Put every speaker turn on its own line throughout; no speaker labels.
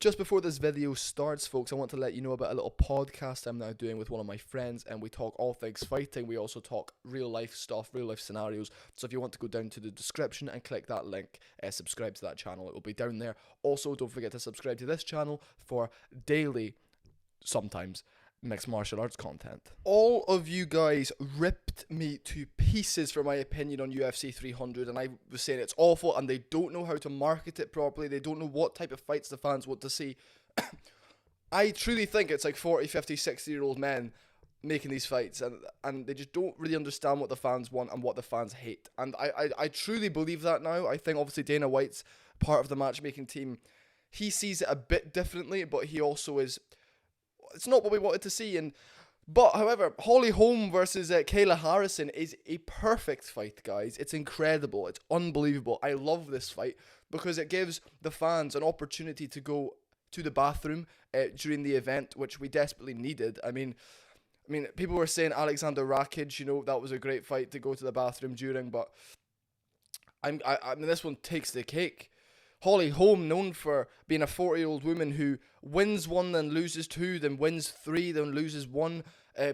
Just before this video starts, folks, I want to let you know about a little podcast I'm now doing with one of my friends, and we talk all things fighting. We also talk real life stuff, real life scenarios. So if you want to go down to the description and click that link, subscribe to that channel. It will be down there. Also, don't forget to subscribe to this channel for daily, sometimes, mixed martial arts content. All of you guys ripped me to pieces for my opinion on UFC 300, and I was saying it's awful and they don't know how to market it properly. They don't know what type of fights the fans want to see. I truly think it's like 40, 50, 60-year-old men making these fights, and they just don't really understand what the fans want and what the fans hate. And I truly believe that now. I think obviously Dana White's part of the matchmaking team. He sees it a bit differently, but he also is... It's not what we wanted to see, but however, Holly Holm versus Kayla Harrison is a perfect fight, guys. It's incredible. It's unbelievable. I love this fight because it gives the fans an opportunity to go to the bathroom during the event, which we desperately needed. I mean, people were saying Alexander Rakic, that was a great fight to go to the bathroom during, but I mean, this one takes the cake. Holly Holm, known for being a 40-year-old woman who wins one, then loses two, then wins three, then loses one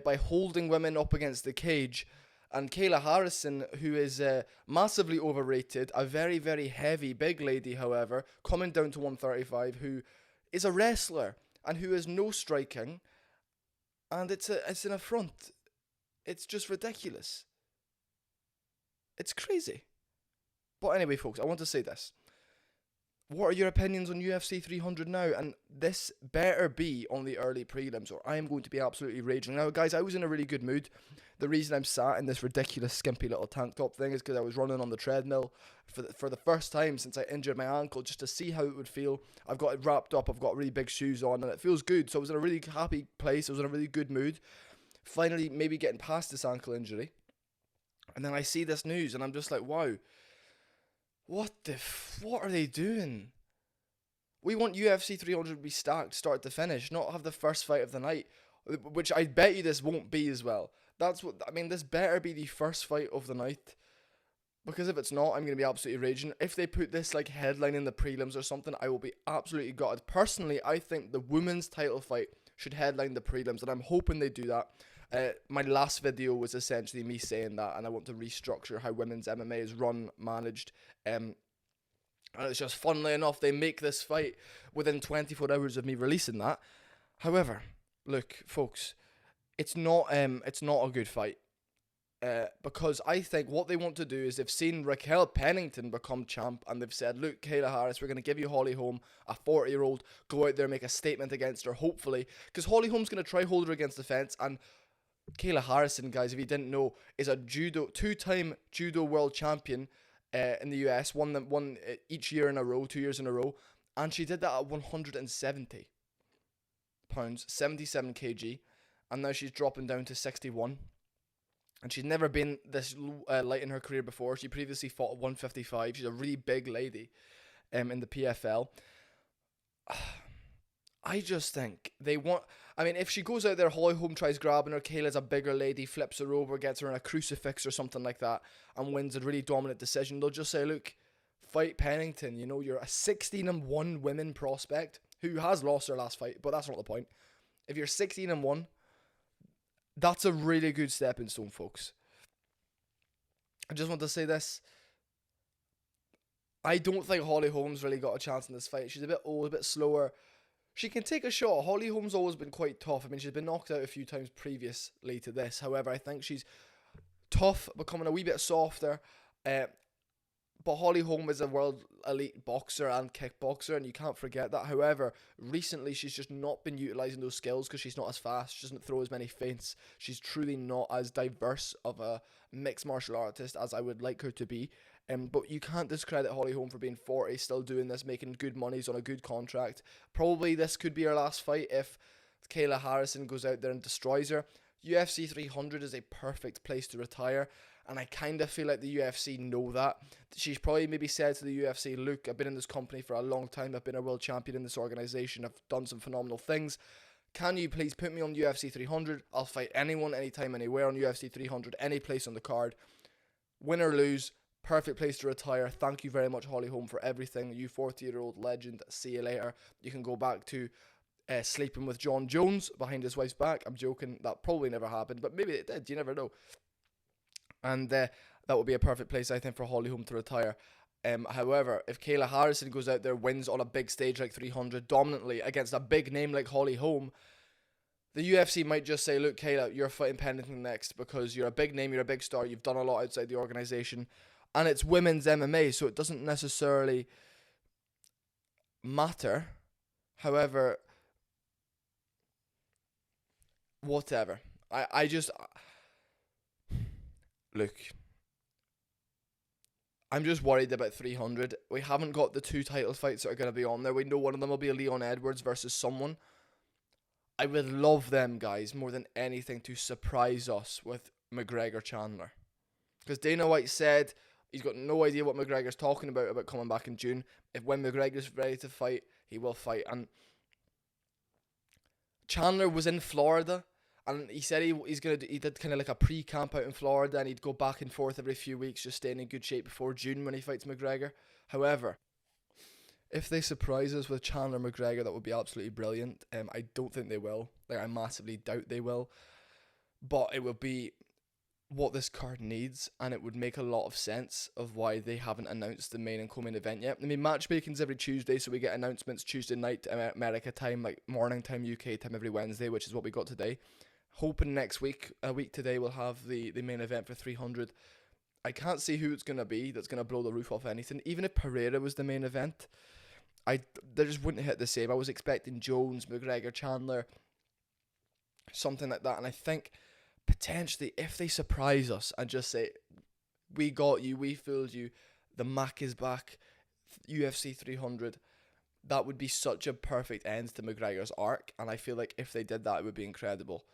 by holding women up against the cage. And Kayla Harrison, who is massively overrated, a very, very heavy, big lady, however, coming down to 135, who is a wrestler and who has no striking. And it's an affront. It's just ridiculous. It's crazy. But anyway, folks, I want to say this. What are your opinions on UFC 300 now? And this better be on the early prelims, or I am going to be absolutely raging. Now, guys, I was in a really good mood. The reason I'm sat in this ridiculous, skimpy little tank top thing is because I was running on the treadmill for the first time since I injured my ankle, just to see how it would feel. I've got it wrapped up, I've got really big shoes on, and it feels good. So I was in a really happy place, I was in a really good mood. Finally, maybe getting past this ankle injury. And then I see this news, and I'm just like, wow. What are they doing? We want UFC 300 to be stacked start to finish, not have the first fight of the night, which I bet you this won't be as well. This better be the first fight of the night, because if it's not, I'm going to be absolutely raging. If they put this like headline in the prelims or something, I will be absolutely gutted. Personally, I think the women's title fight should headline the prelims, and I'm hoping they do that. My last video was essentially me saying that, and I want to restructure how women's MMA is run, managed, and it's just, funnily enough, they make this fight within 24 hours of me releasing that. However, look, folks, it's not a good fight, because I think what they want to do is they've seen Raquel Pennington become champ, and they've said, look, Kayla Harris, we're going to give you Holly Holm, a 40-year-old, go out there, make a statement against her, hopefully, because Holly Holm's going to try hold her against the fence, and Kayla Harrison, guys, if you didn't know, is a two-time judo world champion in the US, won each year in a row, 2 years in a row, and she did that at 170 pounds, 77 kg, and now she's dropping down to 61, and she's never been this light in her career before. She previously fought at 155. She's a really big lady in the PFL. I just think they want... if she goes out there, Holly Holm tries grabbing her, Kayla's a bigger lady, flips her over, gets her in a crucifix or something like that, and wins a really dominant decision, they'll just say, look, fight Pennington, you're a 16-1 women prospect who has lost her last fight, but that's not the point. If you're 16-1, that's a really good stepping stone, folks. I just want to say this. I don't think Holly Holm's really got a chance in this fight. She's a bit old, a bit slower. She can take a shot. Holly Holm's always been quite tough. She's been knocked out a few times previously to this. However, I think she's tough, becoming a wee bit softer. But Holly Holm is a world elite boxer and kickboxer, and you can't forget that. However, recently she's just not been utilising those skills because she's not as fast. She doesn't throw as many feints. She's truly not as diverse of a mixed martial artist as I would like her to be. But you can't discredit Holly Holm for being 40, still doing this, making good monies on a good contract. Probably this could be her last fight if Kayla Harrison goes out there and destroys her. UFC 300 is a perfect place to retire, and I kind of feel like the UFC know that. She's probably maybe said to the UFC, look, I've been in this company for a long time, I've been a world champion in this organisation, I've done some phenomenal things. Can you please put me on UFC 300? I'll fight anyone, anytime, anywhere on UFC 300, any place on the card. Win or lose, Perfect place to retire. Thank you very much, Holly Holm, for everything. You 40-year-old legend. See you later. You can go back to sleeping with John Jones behind his wife's back. I'm joking. That probably never happened, but maybe it did. You never know. And that would be a perfect place, I think, for Holly Holm to retire. However, if Kayla Harrison goes out there, wins on a big stage like 300 dominantly against a big name like Holly Holm, the UFC might just say, look, Kayla, you're fighting Pennington next because you're a big name, you're a big star, you've done a lot outside the organization. And it's women's MMA, so it doesn't necessarily matter. However, whatever. I just... Look, I'm just worried about 300. We haven't got the 2 title fights that are going to be on there. We know one of them will be Leon Edwards versus someone. I would love them, guys, more than anything, to surprise us with McGregor Chandler. Because Dana White said he's got no idea what McGregor's talking about coming back in June. When McGregor's ready to fight, he will fight. And Chandler was in Florida, and he said he did kind of like a pre-camp out in Florida, and he'd go back and forth every few weeks, just staying in good shape before June when he fights McGregor. However, if they surprise us with Chandler McGregor, that would be absolutely brilliant. I don't think they will. I massively doubt they will. But it would be what this card needs, and it would make a lot of sense of why they haven't announced the main and co-main event yet. I mean, matchmaking's every Tuesday, so we get announcements Tuesday night America time, like morning time UK time every Wednesday, which is what we got today. Hoping next week, a week today, we'll have the main event for 300. I can't see who it's going to be that's going to blow the roof off anything. Even if Pereira was the main event, they just wouldn't hit the same. I was expecting Jones, McGregor, Chandler, something like that. And I think potentially if they surprise us and just say, we got you, we fooled you, the Mac is back, UFC 300, that would be such a perfect end to McGregor's arc. And I feel like if they did that, it would be incredible.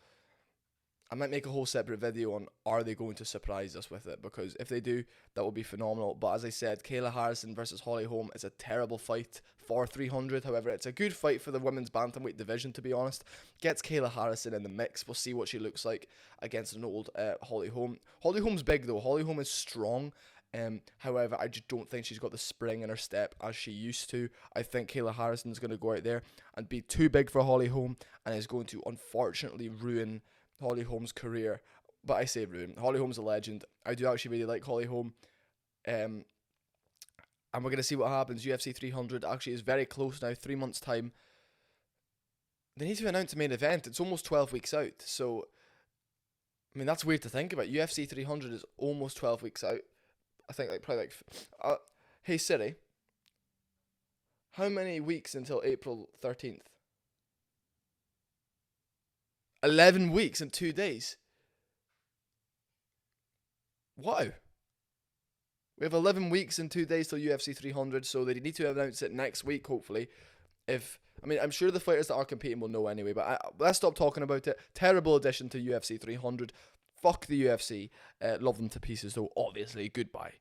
I might make a whole separate video on are they going to surprise us with it, because if they do, that will be phenomenal. But as I said, Kayla Harrison versus Holly Holm is a terrible fight for 300. However, it's a good fight for the women's bantamweight division, to be honest. Gets Kayla Harrison in the mix. We'll see what she looks like against an old Holly Holm. Holly Holm's big though. Holly Holm is strong. However, I just don't think she's got the spring in her step as she used to. I think Kayla Harrison's going to go out there and be too big for Holly Holm, and is going to unfortunately ruin Holly Holm's career. But I say ruin. Holly Holm's a legend. I do actually really like Holly Holm. And we're going to see what happens. UFC 300 actually is very close now, 3 months' time. They need to announce a main event. It's almost 12 weeks out. So, I mean, that's weird to think about. UFC 300 is almost 12 weeks out. I think hey Siri, how many weeks until April 13th? 11 weeks and 2 days. Wow. We have 11 weeks and 2 days till UFC 300, so they need to announce it next week, hopefully. I'm sure the fighters that are competing will know anyway, but let's stop talking about it. Terrible addition to UFC 300. Fuck the UFC. Love them to pieces, though, obviously. Goodbye.